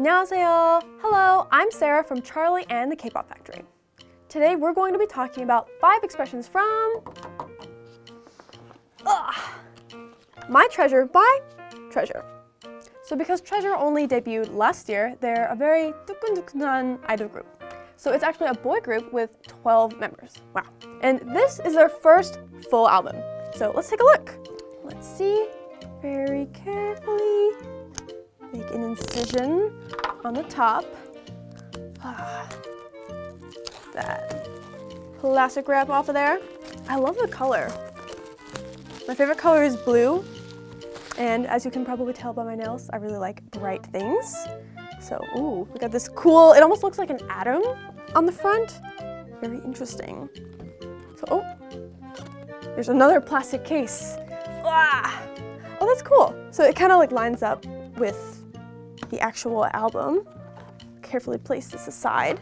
안녕하세요. Hello, I'm Sarah from Charlie and the Kpop Factory. Today we're going to be talking about 5 expressions from My Treasure by Treasure. So because Treasure only debuted last year, they're a very dukundukunan idol group. So it's actually a boy group with 12 members. Wow. And this is their first full album. So let's take a look. Let's see. Very carefully make an incision on the top. That plastic wrap off of there. I love the color. My favorite color is blue. And as you can probably tell by my nails, I really like bright things. So, ooh, we got this cool, it almost looks like an atom on the front. Very interesting. So, oh, there's another plastic case. Oh, that's cool. So it kind of like lines up with the actual album. Carefully place this aside.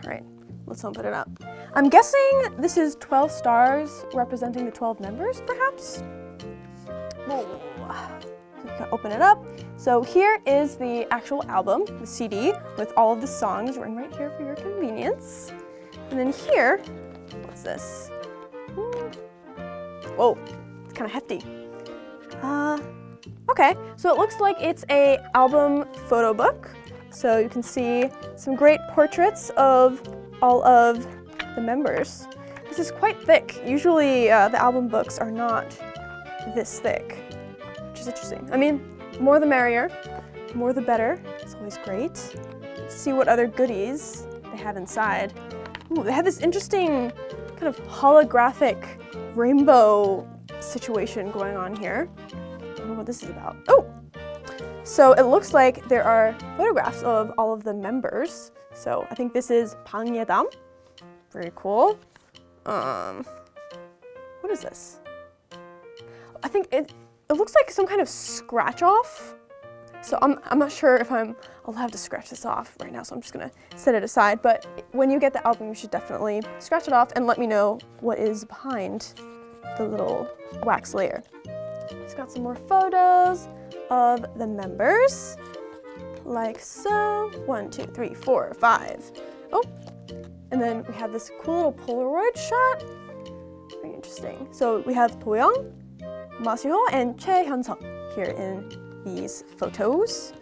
All right, let's open it up. I'm guessing this is 12 stars representing the 12 members, perhaps? Whoa. You can open it up. So here is the actual album, the CD, with all of the songs written right here for your convenience. And then here, what's this? Whoa, it's kind of hefty. Okay, so it looks like it's a album photo book. So you can see some great portraits of all of the members. This is quite thick. Usually the album books are not this thick, which is interesting. I mean, more the merrier, more the better. It's always great. Let's see what other goodies they have inside. Ooh, they have this interesting kind of holographic rainbow situation going on here. I don't know what this is about. Oh! So it looks like there are photographs of all of the members. So I think this is 방예담. Very cool. What is this? I think it looks like some kind of scratch off. So I'm not sure if I'm allowed to scratch this off right now, so I'm just gonna set it aside. But when you get the album, you should definitely scratch it off and let me know what is behind the little wax layer. It's got some more photos of the members, like so. 1, 2, 3, 4, 5. Oh, and then we have this cool little Polaroid shot. Very interesting. So we have DONGHYUN, Maseho, and Hyun here in these photos.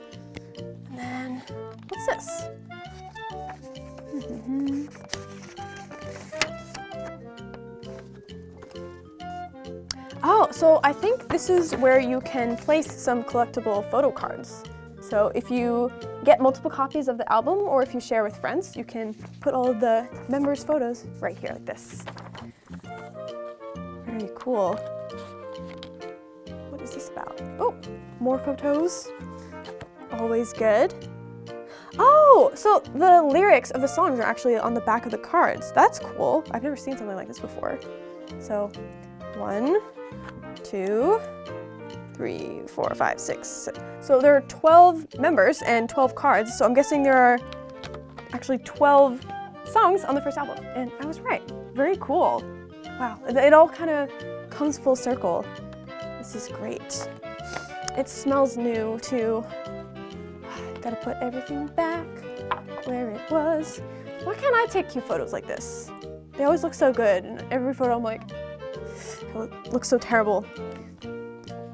And then, what's this? Oh, so I think this is where you can place some collectible photo cards. So if you get multiple copies of the album or if you share with friends, you can put all of the members' photos right here like this. Very cool. What is this about? Oh, more photos. Always good. Oh, so the lyrics of the songs are actually on the back of the cards. That's cool. I've never seen something like this before. So 1, 2, 3, 4, 5, 6. So there are 12 members and 12 cards. So I'm guessing there are actually 12 songs on the first album. And I was right. Very cool. Wow. It all kind of comes full circle. This is great. It smells new too. Gotta put everything back where it was. Why can't I take cute photos like this? They always look so good. And every photo I'm like, it looks so terrible.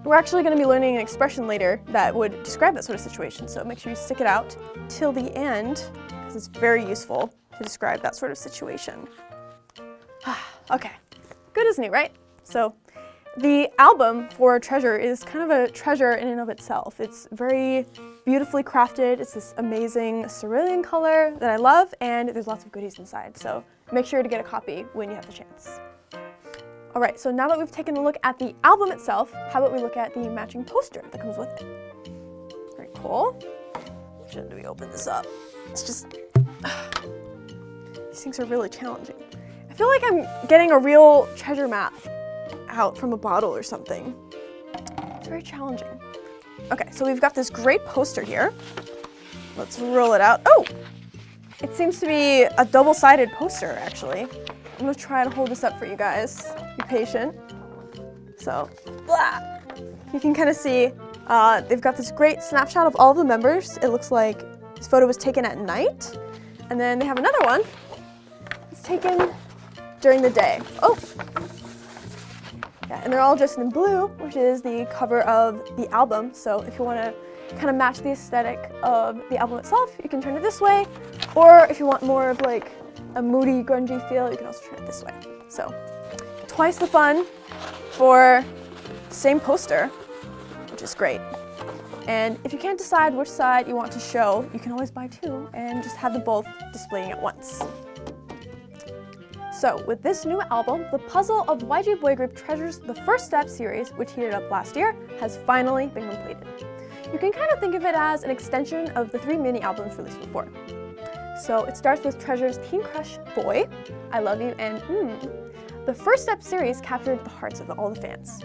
We're actually going to be learning an expression later that would describe that sort of situation, so make sure you stick it out till the end, because it's very useful to describe that sort of situation. Okay, good as new, right? So the album for Treasure is kind of a treasure in and of itself. It's very beautifully crafted. It's this amazing cerulean color that I love, and there's lots of goodies inside, so make sure to get a copy when you have the chance. All right, so now that we've taken a look at the album itself, how about we look at the matching poster that comes with it? Very cool. Should we open this up? It's just, these things are really challenging. I feel like I'm getting a real treasure map out from a bottle or something. It's very challenging. Okay, so we've got this great poster here. Let's roll it out. Oh, it seems to be a double-sided poster, actually. I'm gonna try and hold this up for you guys. Be patient. So, blah. You can kind of see they've got this great snapshot of all of the members. It looks like this photo was taken at night. And then they have another one. It's taken during the day. Oh! Yeah, and they're all dressed in blue, which is the cover of the album. So if you want to kind of match the aesthetic of the album itself, you can turn it this way. Or if you want more of like a moody, grungy feel, you can also turn it this way. So twice the fun for the same poster, which is great. And if you can't decide which side you want to show, you can always buy two and just have them both displaying at once. So with this new album, the puzzle of YG boy group Treasure's The First Step series, which heated up last year, has finally been completed. You can kind of think of it as an extension of the 3 mini albums released before. So it starts with Treasure's Teen Crush Boy, I Love You, and The First Step series captured the hearts of all the fans.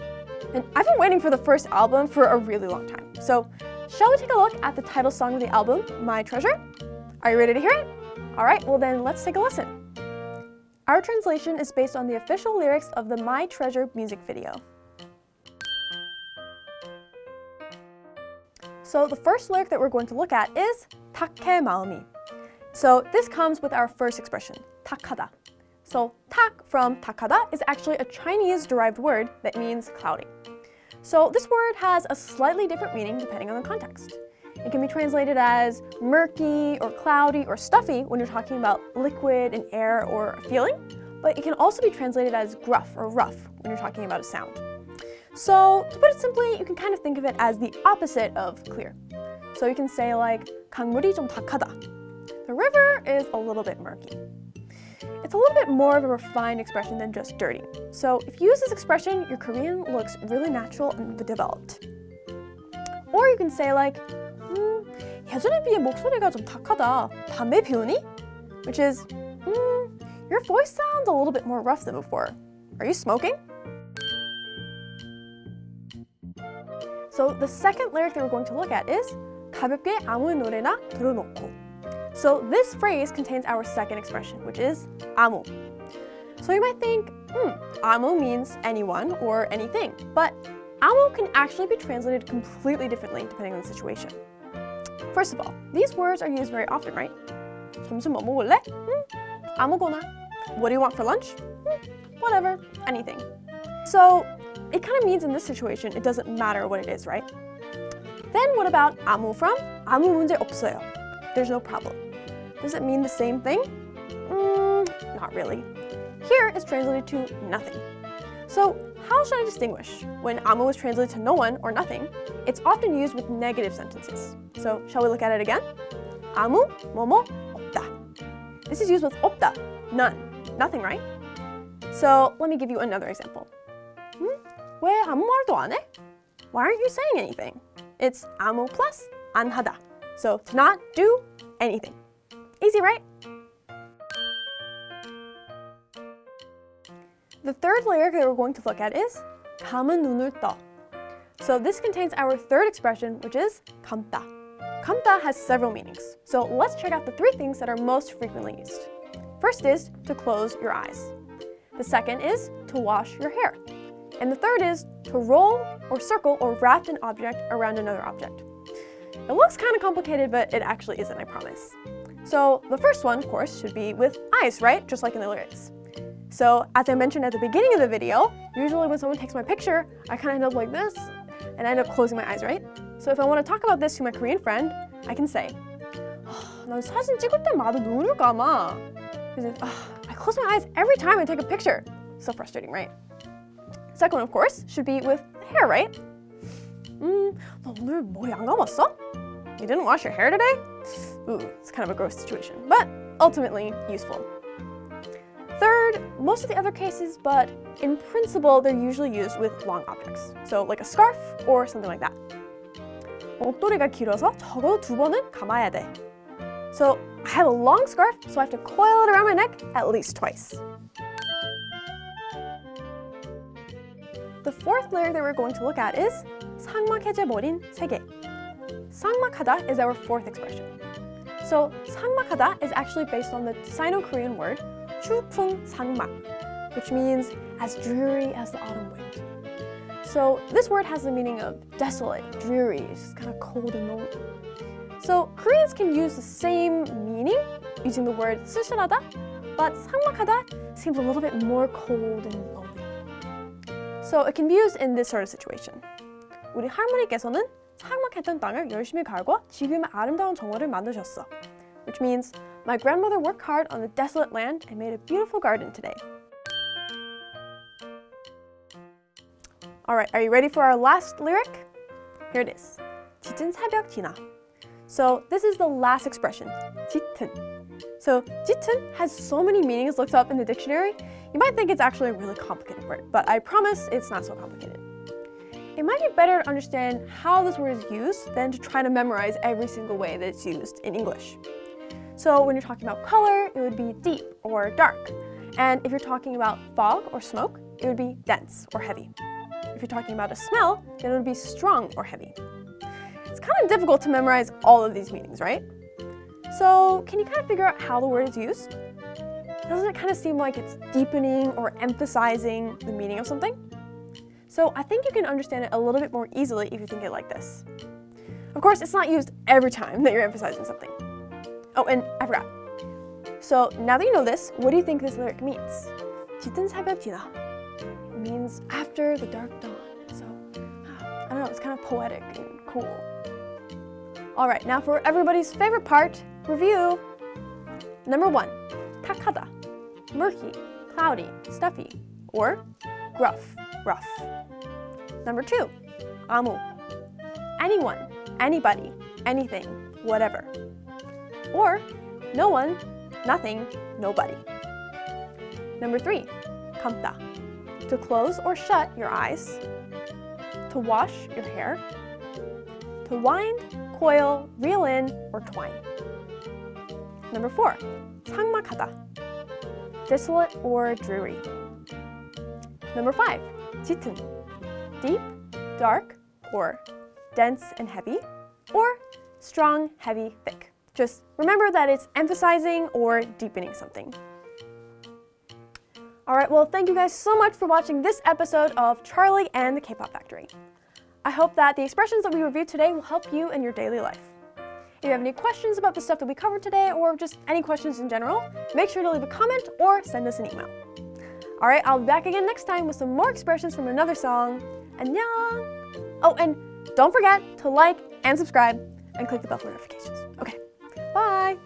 And I've been waiting for the first album for a really long time. So shall we take a look at the title song of the album, My Treasure? Are you ready to hear it? All right, well then let's take a listen. Our translation is based on the official lyrics of the My Treasure music video. So the first lyric that we're going to look at is 탁해 마음이. So this comes with our first expression, 탁하다. So 탁 from 탁하다 is actually a Chinese-derived word that means cloudy. So this word has a slightly different meaning depending on the context. It can be translated as murky or cloudy or stuffy when you're talking about liquid and air or a feeling, but it can also be translated as gruff or rough when you're talking about a sound. So to put it simply, you can kind of think of it as the opposite of clear. So you can say like 강물이 좀 탁하다. The river is a little bit murky. It's a little bit more of a refined expression than just dirty. So if you use this expression, your Korean looks really natural and developed. Or you can say like 예전에 비해 목소리가 좀 탁하다. 담배 피우니? Which is, your voice sounds a little bit more rough than before. Are you smoking? So the second lyric that we're going to look at is 가볍게 아무 노래나 들어놓고. So this phrase contains our second expression, which is 아무. So you might think, 아무 means anyone or anything, but 아무 can actually be translated completely differently depending on the situation. First of all, these words are used very often, right? 점심 뭐 먹을래? 아무거나. What do you want for lunch? Whatever, anything. So it kind of means in this situation, it doesn't matter what it is, right? Then what about 아무 from 아무 문제 없어요? There's no problem. Does it mean the same thing? Not really. Here it's translated to nothing. So how should I distinguish? When 아무 is translated to no one or nothing, it's often used with negative sentences. So shall we look at it again? 아무, 뭐뭐, 없다. This is used with 없다, none, nothing, right? So let me give you another example. 왜 아무 말도 안 해? Why aren't you saying anything? It's 아무 plus 안 하다. So to not do anything. Easy, right? The third lyric that we're going to look at is 감은 눈을 떠. So this contains our third expression, which is 감다. 감다 has several meanings. So let's check out the 3 things that are most frequently used. First is to close your eyes. The second is to wash your hair. And the third is to roll or circle or wrap an object around another object. It looks kind of complicated, but it actually isn't, I promise. So the first one, of course, should be with eyes, right? Just like in the lyrics. So as I mentioned at the beginning of the video, usually when someone takes my picture, I kind of end up like this, and I end up closing my eyes, right? So if I want to talk about this to my Korean friend, I can say, 난 사진 찍을 때마다 눈을 감아. I close my eyes every time I take a picture. So frustrating, right? Second one, of course, should be with hair, right? 너 오늘 머리 안 감았어? You didn't wash your hair today? Ooh, it's kind of a gross situation, but ultimately useful. Third, most of the other cases, but in principle, they're usually used with long objects. So like a scarf or something like that. 목도리가 길어서 적어도 2번은 감아야 돼. So I have a long scarf, so I have to coil it around my neck at least twice. The fourth lyric that we're going to look at is 삭막해져버린 세계. 삭막하다 is our fourth expression. So 삭막하다 is actually based on the Sino-Korean word 추풍 삭막, which means as dreary as the autumn wind. So this word has the meaning of desolate, dreary, it's just kind of cold and lonely. So Koreans can use the same meaning using the word 쓸쓸하다, but 삭막하다 seems a little bit more cold and lonely. So it can be used in this sort of situation. 우리 할머니께서는 삭막했던 땅을 열심히 갈고 지금의 아름다운 정원을 만드셨어. Which means my grandmother worked hard on the desolate land and made a beautiful garden today. Alright, are you ready for our last lyric? Here it is. 짙은 새벽 지나. So this is the last expression, 짙은. So 짙은 has so many meanings looked up in the dictionary, you might think it's actually a really complicated word, but I promise it's not so complicated. It might be better to understand how this word is used than to try to memorize every single way that it's used in English. So when you're talking about color, it would be deep or dark. And if you're talking about fog or smoke, it would be dense or heavy. If you're talking about a smell, then it would be strong or heavy. It's kind of difficult to memorize all of these meanings, right? So can you kind of figure out how the word is used? Doesn't it kind of seem like it's deepening or emphasizing the meaning of something? So I think you can understand it a little bit more easily if you think it like this. Of course, it's not used every time that you're emphasizing something. Oh, and I forgot. So now that you know this, what do you think this lyric means? 짙은 새벽 지나. It means after the dark dawn. So, I don't know, it's kind of poetic and cool. All right, now for everybody's favorite part, review. Number 1, 탁하다, murky, cloudy, stuffy, or gruff, rough. Number 2, 아무, anyone, anybody, anything, whatever. Or no one, nothing, nobody. Number 3, 감다, to close or shut your eyes, to wash your hair, to wind, coil, reel in, or twine. Number 4, 삭막하다, desolate or dreary. Number 5, 짙은, deep, dark, or dense and heavy, or strong, heavy, thick. Just remember that it's emphasizing or deepening something. Alright, well, thank you guys so much for watching this episode of Charlie and the K-Pop Factory. I hope that the expressions that we reviewed today will help you in your daily life. If you have any questions about the stuff that we covered today, or just any questions in general, make sure to leave a comment or send us an email. Alright, I'll be back again next time with some more expressions from another song. 안녕! Oh, and don't forget to like and subscribe and click the bell for notifications. Okay, bye!